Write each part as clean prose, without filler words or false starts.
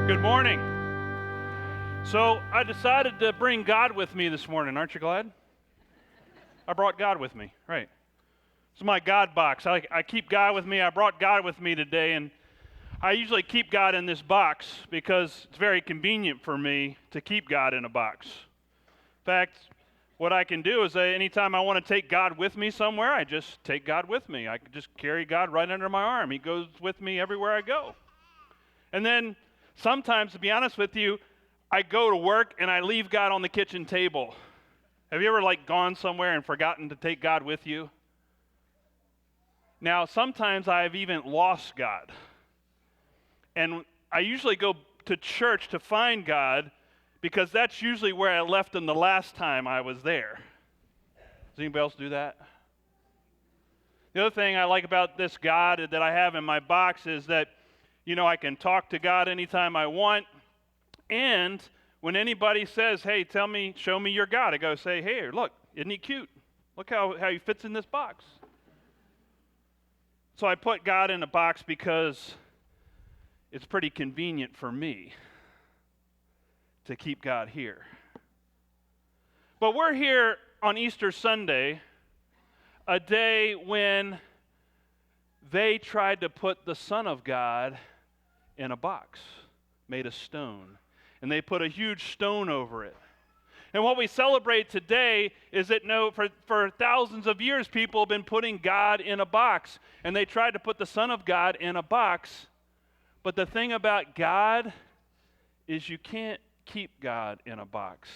Good morning. So I decided to bring God with me this morning. Aren't you glad? I brought God with me. Right. It's my God box. I keep God with me. I brought God with me today, and I usually keep God in this box because it's very convenient for me to keep God in a box. In fact, what I can do is anytime I want to take God with me somewhere, I just take God with me. I can just carry God right under my arm. He goes with me everywhere I go. And then sometimes, to be honest with you, I go to work and I leave God on the kitchen table. Have you ever gone somewhere and forgotten to take God with you? Now, sometimes I've even lost God. And I usually go to church to find God because that's usually where I left him the last time I was there. Does anybody else do that? The other thing I like about this God that I have in my box is that, I can talk to God anytime I want. And when anybody says, hey, show me your God, I go say, hey, look, isn't he cute? Look how he fits in this box. So I put God in a box because it's pretty convenient for me to keep God here. But we're here on Easter Sunday, a day when they tried to put the Son of God in a box made of stone. And they put a huge stone over it. And what we celebrate today is that for thousands of years, people have been putting God in a box. And they tried to put the Son of God in a box. But the thing about God is you can't keep God in a box.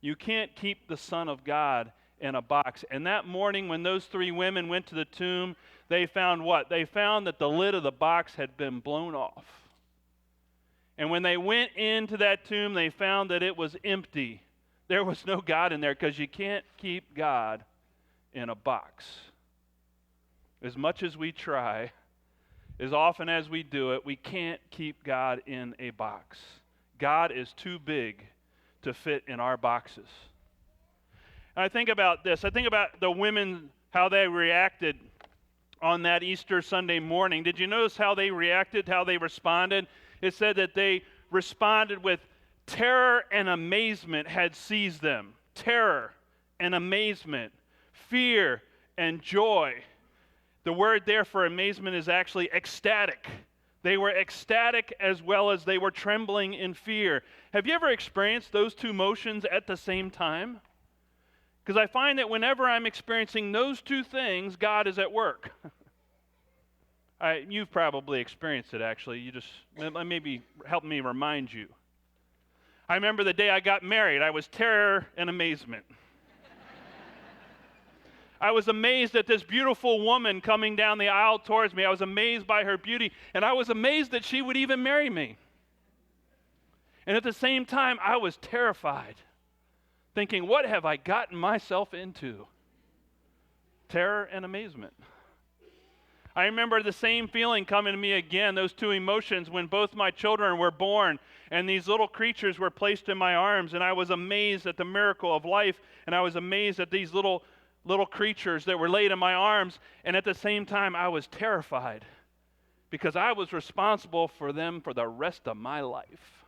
You can't keep the Son of God in a box. And that morning when those three women went to the tomb, they found what? They found that the lid of the box had been blown off. And when they went into that tomb, they found that it was empty. There was no God in there because you can't keep God in a box. As much as we try, as often as we do it, we can't keep God in a box. God is too big to fit in our boxes. And I think about this. I think about the women, how they reacted on that Easter Sunday morning. Did you notice how they reacted, how they responded? It said that they responded with terror and amazement had seized them. Terror and amazement, fear and joy. The word there for amazement is actually ecstatic. They were ecstatic as well as they were trembling in fear. Have you ever experienced those two emotions at the same time? Because I find that whenever I'm experiencing those two things, God is at work. You've probably experienced it, actually. You just maybe help me remind you. I remember the day I got married. I was terror and amazement. I was amazed at this beautiful woman coming down the aisle towards me. I was amazed by her beauty, and I was amazed that she would even marry me. And at the same time, I was terrified, thinking, what have I gotten myself into? Terror and amazement. I remember the same feeling coming to me again, those two emotions, when both my children were born and these little creatures were placed in my arms, and I was amazed at the miracle of life, and I was amazed at these little creatures that were laid in my arms, and at the same time I was terrified because I was responsible for them for the rest of my life.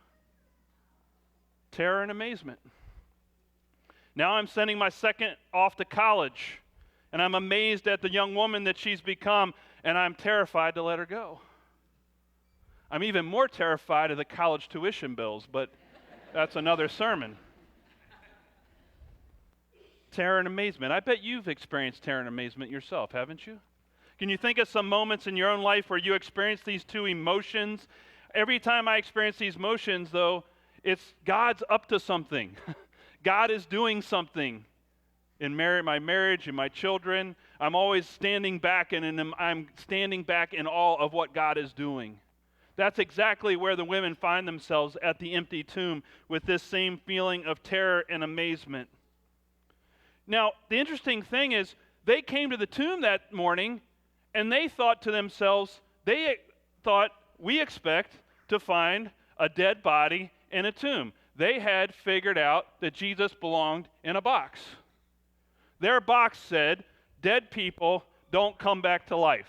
Terror and amazement. Now I'm sending my second off to college, and I'm amazed at the young woman that she's become, and I'm terrified to let her go. I'm even more terrified of the college tuition bills, but that's another sermon. Terror and amazement. I bet you've experienced terror and amazement yourself, haven't you? Can you think of some moments in your own life where you experienced these two emotions? Every time I experience these emotions, though, it's God's up to something. God is doing something. In my marriage, in my children, I'm always standing back, and I'm standing back in awe of what God is doing. That's exactly where the women find themselves at the empty tomb, with this same feeling of terror and amazement. Now, the interesting thing is, they came to the tomb that morning, and they thought to themselves, we expect to find a dead body in a tomb. They had figured out that Jesus belonged in a box. Their box said, dead people don't come back to life.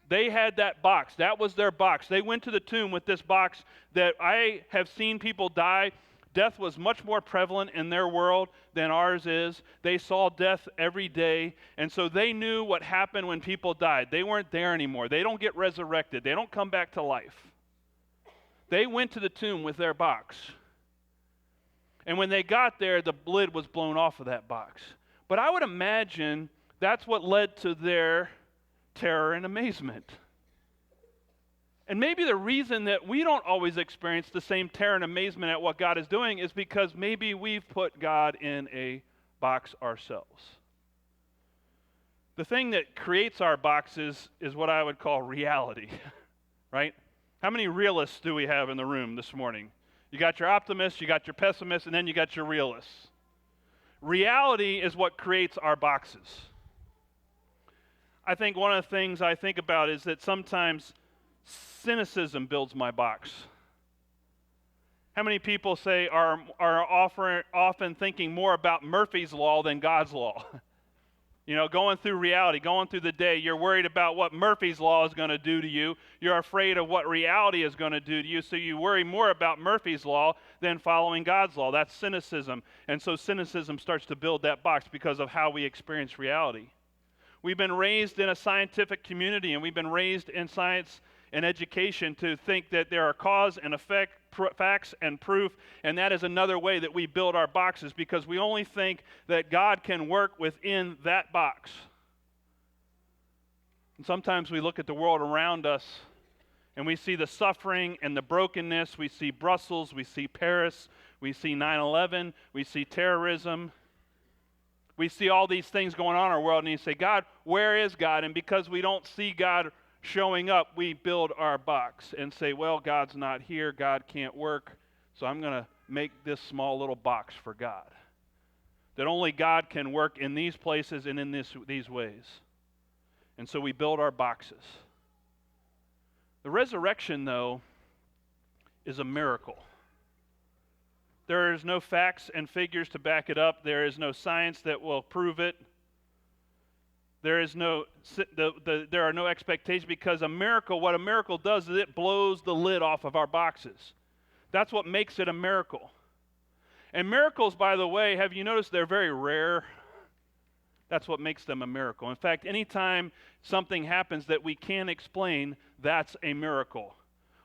They had that box. That was their box. They went to the tomb with this box that I have seen people die. Death was much more prevalent in their world than ours is. They saw death every day, and so they knew what happened when people died. They weren't there anymore. They don't get resurrected. They don't come back to life. They went to the tomb with their box. And when they got there, the lid was blown off of that box. But I would imagine that's what led to their terror and amazement. And maybe the reason that we don't always experience the same terror and amazement at what God is doing is because maybe we've put God in a box ourselves. The thing that creates our boxes is what I would call reality, right? How many realists do we have in the room this morning? You got your optimists, you got your pessimists, and then you got your realists. Reality is what creates our boxes. I think one of the things I think about is that sometimes cynicism builds my box. How many people say are often thinking more about Murphy's Law than God's law? You know, going through reality, going through the day, you're worried about what Murphy's Law is going to do to you. You're afraid of what reality is going to do to you, so you worry more about Murphy's Law than following God's law. That's cynicism. And so cynicism starts to build that box because of how we experience reality. We've been raised in a scientific community, and we've been raised in science and education to think that there are cause and effect, facts and proof, and that is another way that we build our boxes because we only think that God can work within that box. And sometimes we look at the world around us and we see the suffering and the brokenness. We see Brussels, we see Paris, we see 9/11, we see terrorism. We see all these things going on in our world, and you say, God, where is God? And because we don't see God showing up, we build our box and say, well, God's not here, God can't work, so I'm going to make this small little box for God. That only God can work in these places and in these ways. And so we build our boxes. The resurrection, though, is a miracle. There is no facts and figures to back it up. There is no science that will prove it. There are no expectations because what a miracle does is it blows the lid off of our boxes. That's what makes it a miracle. And miracles, by the way, have you noticed they're very rare? That's what makes them a miracle. In fact, anytime something happens that we can't explain, that's a miracle.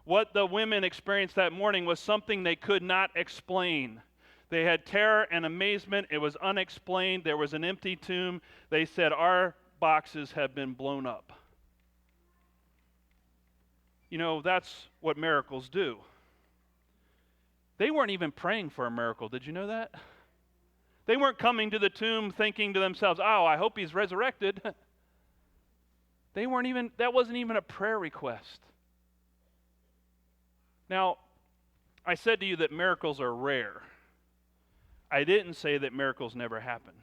What the women experienced that morning was something they could not explain. They had terror and amazement. It was unexplained. There was an empty tomb. They said, our boxes have been blown up. You know, that's what miracles do. They weren't even praying for a miracle. Did you know that? They weren't coming to the tomb thinking to themselves, oh, I hope he's resurrected. That wasn't even a prayer request. Now, I said to you that miracles are rare. I didn't say that miracles never happen.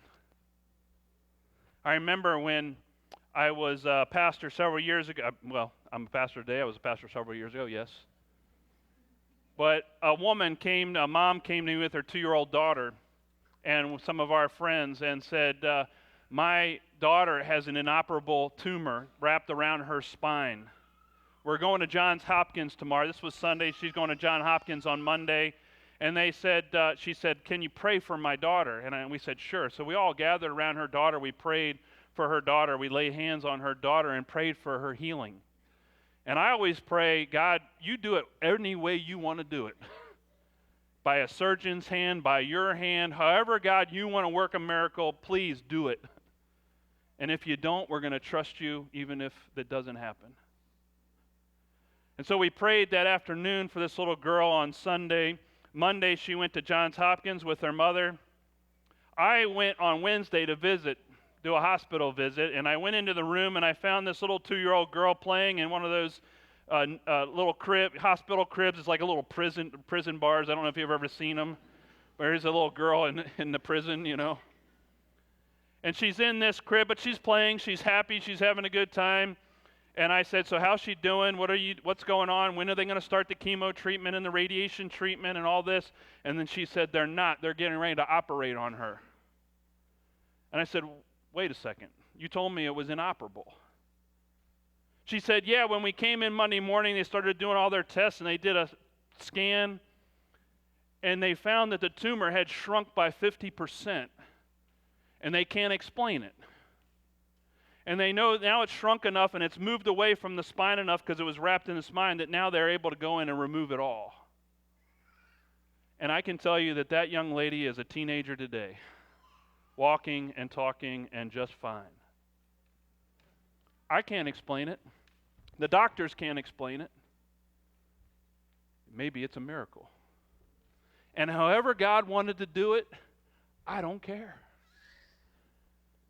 I remember when I was a pastor several years ago. Well, I'm a pastor today. I was a pastor several years ago, yes. But a mom came to me with her 2-year-old daughter and some of our friends and said, my daughter has an inoperable tumor wrapped around her spine. We're going to Johns Hopkins tomorrow. This was Sunday. She's going to Johns Hopkins on Monday. And she said, can you pray for my daughter? And we said, sure. So we all gathered around her daughter. We prayed for her daughter. We laid hands on her daughter and prayed for her healing. And I always pray, God, you do it any way you want to do it. By a surgeon's hand, by your hand, however, God, you want to work a miracle, please do it. And if you don't, we're going to trust you even if that doesn't happen. And so we prayed that afternoon for this little girl on Sunday. Monday, she went to Johns Hopkins with her mother. I went on Wednesday to do a hospital visit, and I went into the room and I found this little 2-year-old girl playing in one of those little hospital cribs. It's like a little prison bars. I don't know if you've ever seen them. There's a little girl in the prison, you know. And she's in this crib, but she's playing. She's happy. She's having a good time. And I said, so how's she doing? What's going on? When are they going to start the chemo treatment and the radiation treatment and all this? And then she said, they're not. They're getting ready to operate on her. And I said, wait a second. You told me it was inoperable. She said, yeah, when we came in Monday morning, they started doing all their tests, and they did a scan, and they found that the tumor had shrunk by 50%, and they can't explain it. And they know now it's shrunk enough and it's moved away from the spine enough because it was wrapped in the spine that now they're able to go in and remove it all. And I can tell you that that young lady is a teenager today, walking and talking and just fine. I can't explain it. The doctors can't explain it. Maybe it's a miracle. And however God wanted to do it, I don't care.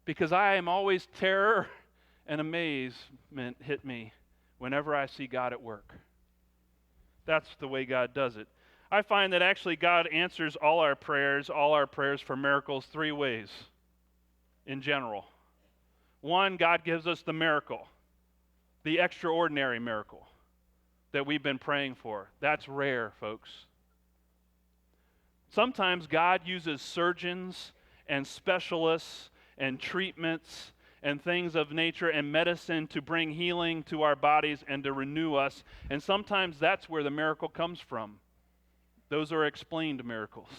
Because I am always terror and amazement hit me whenever I see God at work. That's the way God does it. I find that actually God answers all our prayers for miracles, 3 ways in general. 1, God gives us the miracle, the extraordinary miracle that we've been praying for. That's rare, folks. Sometimes God uses surgeons and specialists and treatments and things of nature and medicine to bring healing to our bodies and to renew us. And sometimes that's where the miracle comes from. Those are explained miracles.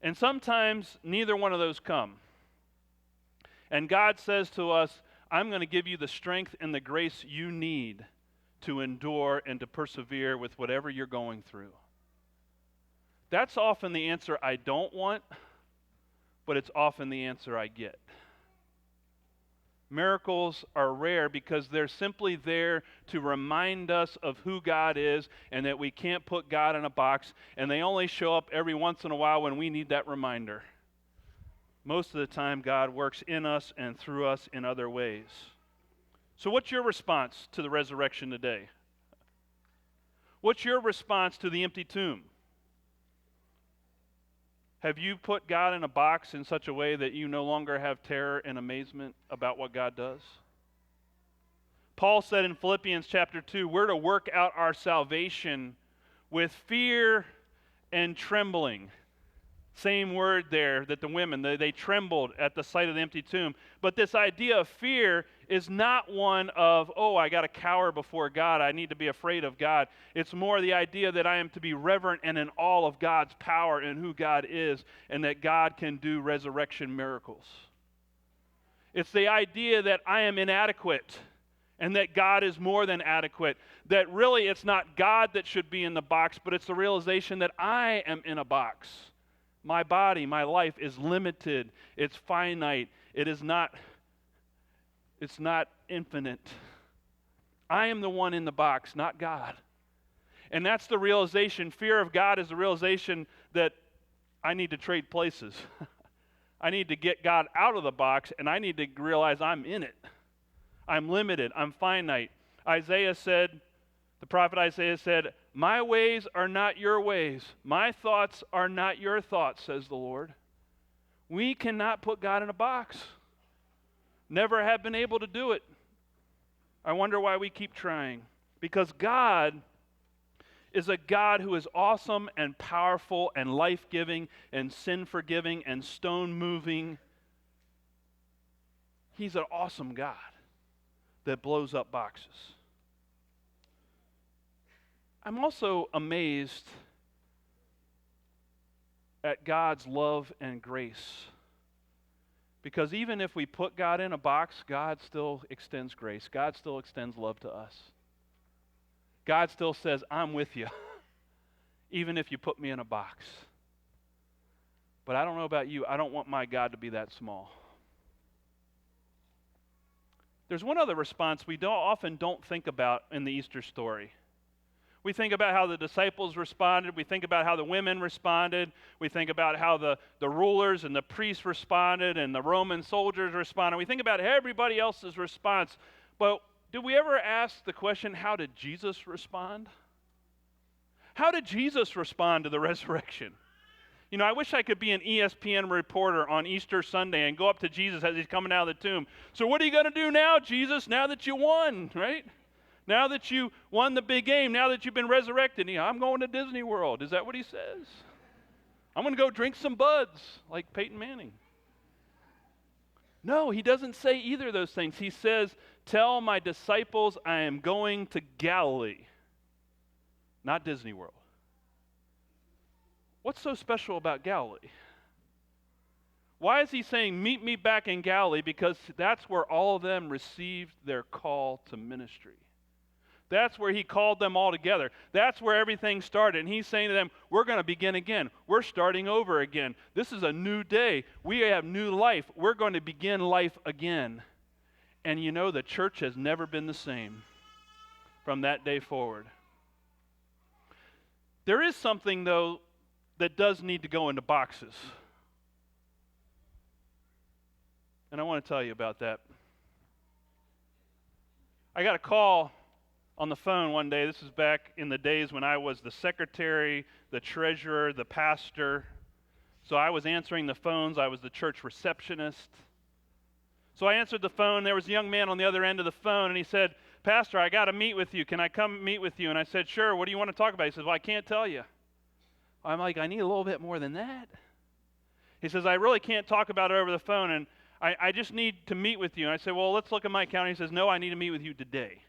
And sometimes neither one of those come. And God says to us, I'm going to give you the strength and the grace you need to endure and to persevere with whatever you're going through. That's often the answer I don't want, but it's often the answer I get. Miracles are rare because they're simply there to remind us of who God is and that we can't put God in a box, and they only show up every once in a while when we need that reminder. Most of the time, God works in us and through us in other ways. So what's your response to the resurrection today? What's your response to the empty tomb? Have you put God in a box in such a way that you no longer have terror and amazement about what God does? Paul said in Philippians chapter 2, we're to work out our salvation with fear and trembling. Same word there that the women, they trembled at the sight of the empty tomb. But this idea of fear is not one of, oh, I got to cower before God, I need to be afraid of God. It's more the idea that I am to be reverent and in awe of God's power and who God is, and that God can do resurrection miracles. It's the idea that I am inadequate and that God is more than adequate. That really it's not God that should be in the box, but it's the realization that I am in a box. My body, my life is limited. It's finite. It's not infinite. I am the one in the box, not God. And that's the realization. Fear of God is the realization that I need to trade places. I need to get God out of the box, and I need to realize I'm in it. I'm limited. I'm finite. The prophet Isaiah said, my ways are not your ways. My thoughts are not your thoughts, says the Lord. We cannot put God in a box. Never have been able to do it. I wonder why we keep trying. Because God is a God who is awesome and powerful and life-giving and sin-forgiving and stone-moving. He's an awesome God that blows up boxes. I'm also amazed at God's love and grace. Because even if we put God in a box, God still extends grace. God still extends love to us. God still says, I'm with you, even if you put me in a box. But I don't know about you, I don't want my God to be that small. There's one other response we often don't think about in the Easter story. We think about how the disciples responded. We think about how the women responded. We think about how the rulers and the priests responded and the Roman soldiers responded. We think about everybody else's response. But did we ever ask the question, how did Jesus respond? How did Jesus respond to the resurrection? You know, I wish I could be an ESPN reporter on Easter Sunday and go up to Jesus as he's coming out of the tomb. So what are you going to do now, Jesus, now that you won, right? Now that you won the big game, now that you've been resurrected, I'm going to Disney World. Is that what he says? I'm going to go drink some buds like Peyton Manning. No, he doesn't say either of those things. He says, tell my disciples I am going to Galilee, not Disney World. What's so special about Galilee? Why is he saying, meet me back in Galilee? Because that's where all of them received their call to ministry. That's where he called them all together. That's where everything started. And he's saying to them, we're going to begin again. We're starting over again. This is a new day. We have new life. We're going to begin life again. And you know, the church has never been the same from that day forward. There is something, though, that does need to go into boxes. And I want to tell you about that. I got a call on the phone one day. This is back in the days when I was the secretary, the treasurer, the pastor. So I was answering the phones. I was the church receptionist. So I answered the phone. There was a young man on the other end of the phone, and he said, Pastor, I got to meet with you. Can I come meet with you? And I said, sure. What do you want to talk about? He says, well, I can't tell you. I'm like, I need a little bit more than that. He says, I really can't talk about it over the phone, and I just need to meet with you. And I said, well, let's look at my calendar. He says, no, I need to meet with you today.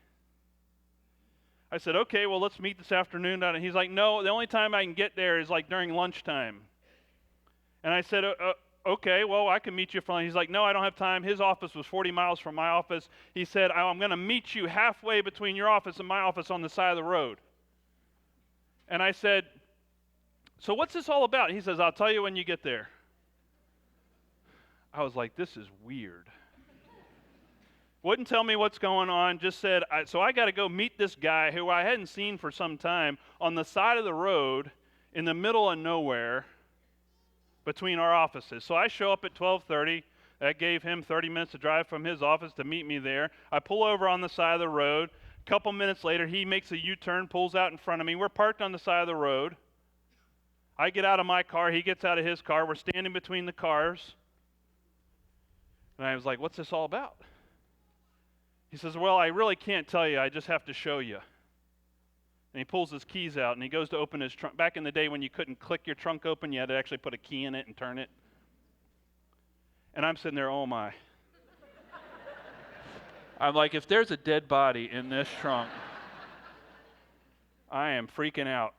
I said, okay, well, let's meet this afternoon. And he's like, no, the only time I can get there is like during lunchtime. And I said, okay, well, I can meet you for lunch. He's like, no, I don't have time. His office was 40 miles from my office. He said, I'm going to meet you halfway between your office and my office on the side of the road. And I said, so what's this all about? He says, I'll tell you when you get there. I was like, this is weird. Wouldn't tell me what's going on, just said, so I got to go meet this guy who I hadn't seen for some time on the side of the road in the middle of nowhere between our offices. So I show up at 12:30. That gave him 30 minutes to drive from his office to meet me there. I pull over on the side of the road. A couple minutes later, he makes a U-turn, pulls out in front of me. We're parked on the side of the road. I get out of my car. He gets out of his car. We're standing between the cars. And I was like, what's this all about? He says, well, I really can't tell you. I just have to show you. And he pulls his keys out, and he goes to open his trunk. Back in the day when you couldn't click your trunk open, you had to actually put a key in it and turn it. And I'm sitting there, oh my. I'm like, if there's a dead body in this trunk, I am freaking out.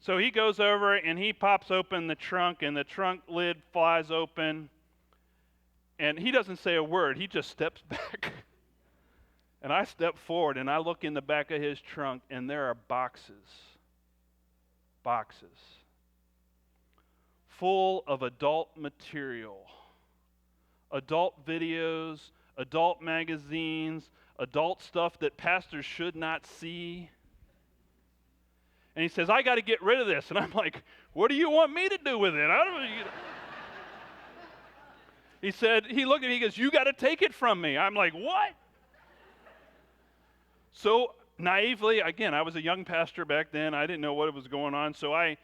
So he goes over, and he pops open the trunk, and the trunk lid flies open. And he doesn't say a word. He just steps back. And I step forward, and I look in the back of his trunk, and there are boxes. Boxes. Full of adult material. Adult videos, adult magazines, adult stuff that pastors should not see. And he says, I got to get rid of this. And I'm like, what do you want me to do with it? I don't know. He said, he looked at me, he goes, you got to take it from me. I'm like, what? So naively, again, I was a young pastor back then. I didn't know what was going on. So I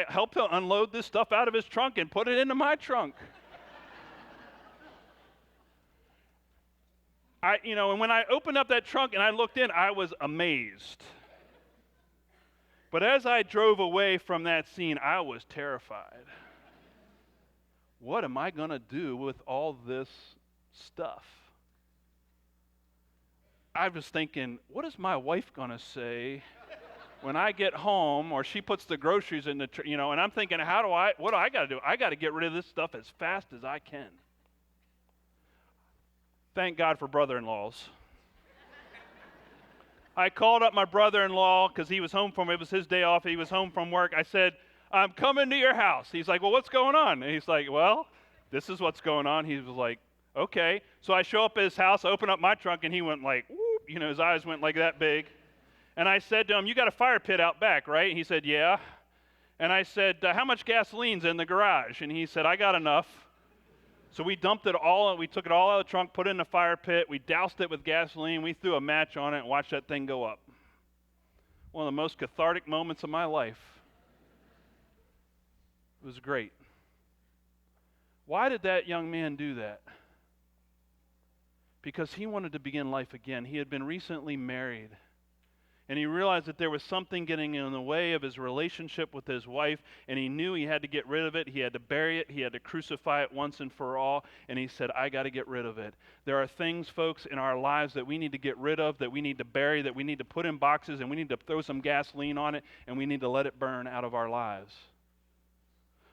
helped him unload this stuff out of his trunk and put it into my trunk. And when I opened up that trunk and I looked in, I was amazed. But as I drove away from that scene, I was terrified. What am I going to do with all this stuff? I was thinking, what is my wife going to say when I get home, or she puts the groceries in the, and I'm thinking, what do I got to do? I got to get rid of this stuff as fast as I can. Thank God for brother-in-laws. I called up my brother-in-law because he was home from, it was his day off. He was home from work. I said, I'm coming to your house. He's like, well, what's going on? And he's like, well, this is what's going on. He was like, okay. So I show up at his house, open up my trunk, and he went like, whoop, his eyes went like that big. And I said to him, you got a fire pit out back, right? And he said, yeah. And I said, how much gasoline's in the garage? And he said, I got enough. So we dumped it all, we took it all out of the trunk, put it in the fire pit, we doused it with gasoline, we threw a match on it and watched that thing go up. One of the most cathartic moments of my life. It was great. Why did that young man do that? Because he wanted to begin life again. He had been recently married. And he realized that there was something getting in the way of his relationship with his wife, and he knew he had to get rid of it. He had to bury it. He had to crucify it once and for all. And he said, I got to get rid of it. There are things, folks, in our lives that we need to get rid of, that we need to bury, that we need to put in boxes, and we need to throw some gasoline on it, and we need to let it burn out of our lives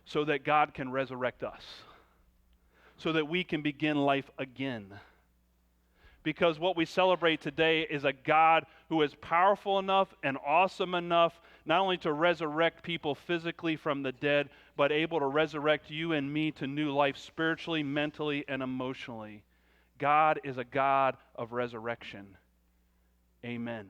so that God can resurrect us, so that we can begin life again. Because what we celebrate today is a God who is powerful enough and awesome enough not only to resurrect people physically from the dead, but able to resurrect you and me to new life spiritually, mentally, and emotionally. God is a God of resurrection. Amen.